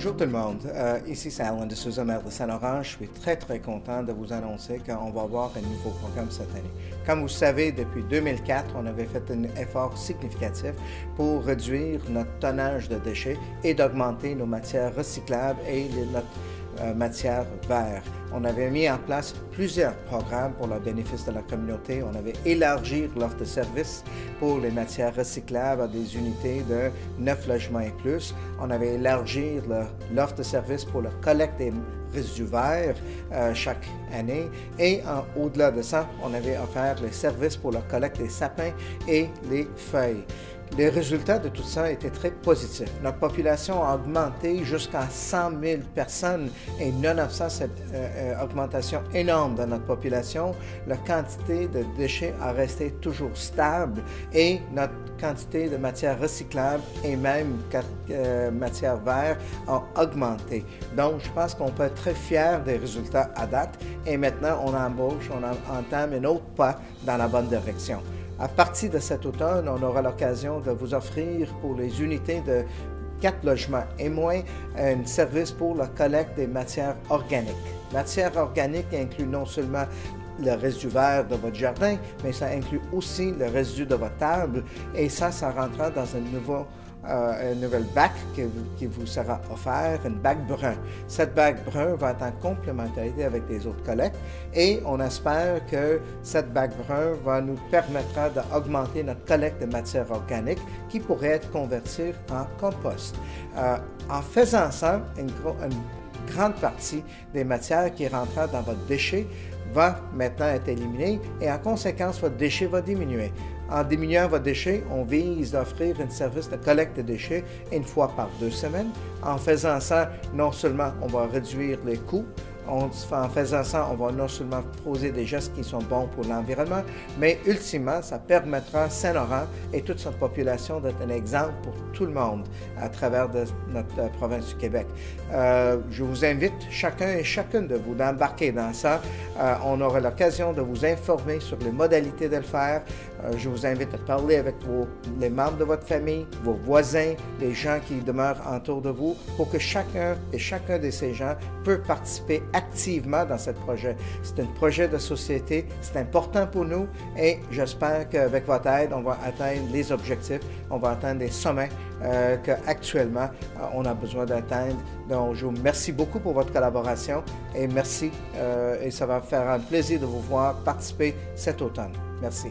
Bonjour tout le monde, ici c'est Alan de Souza, maire de Saint-Laurent. Je suis très content de vous annoncer qu'on va avoir un nouveau programme cette année. Comme vous le savez, depuis 2004, on avait fait un effort significatif pour réduire notre tonnage de déchets et d'augmenter nos matières recyclables et notre matière verte. On avait mis en place plusieurs programmes pour le bénéfice de la communauté. On avait élargi l'offre de services pour les matières recyclables à des unités de 9 logements et plus. On avait élargi l'offre de services pour la collecte des résidus verts chaque année. Et au-delà de ça, on avait offert les services pour la collecte des sapins et les feuilles. Les résultats de tout ça étaient très positifs. Notre population a augmenté jusqu'à 100 000 personnes et nonobstant cette augmentation énorme dans notre population, la quantité de déchets a resté toujours stable et notre quantité de matière recyclable et même matière verte a augmenté. Donc, je pense qu'on peut être très fiers des résultats à date et maintenant on entame un autre pas dans la bonne direction. À partir de cet automne, on aura l'occasion de vous offrir pour les unités de 4 logements et moins un service pour la collecte des matières organiques. Matières organiques inclut non seulement le résidu vert de votre jardin, mais ça inclut aussi le résidu de votre table et ça rentrera dans un nouvel bac qui vous sera offert, une bac brun. Cette bac brun va être en complémentarité avec des autres collectes et on espère que cette bac brun nous permettra d'augmenter notre collecte de matière organique qui pourrait être convertie en compost. En faisant ça, une grande partie des matières qui rentrent dans votre déchet va maintenant être éliminée et en conséquence, votre déchet va diminuer. En diminuant votre déchet, on vise d'offrir un service de collecte de déchets une fois par 2 semaines. En faisant ça, non seulement on va réduire les coûts, en faisant ça, on va non seulement poser des gestes qui sont bons pour l'environnement, mais ultimement, ça permettra à Saint-Laurent et toute sa population d'être un exemple pour tout le monde à travers notre province du Québec. Je vous invite chacun et chacune de vous d'embarquer dans ça. On aura l'occasion de vous informer sur les modalités de le faire. Je vous invite à parler avec les membres de votre famille, vos voisins, les gens qui demeurent autour de vous, pour que chacun et chacun de ces gens peut participer activement dans ce projet. C'est un projet de société, c'est important pour nous et j'espère qu'avec votre aide, on va atteindre les objectifs, on va atteindre les sommets qu'actuellement on a besoin d'atteindre. Donc, je vous remercie beaucoup pour votre collaboration et merci et ça va faire un plaisir de vous voir participer cet automne. Merci.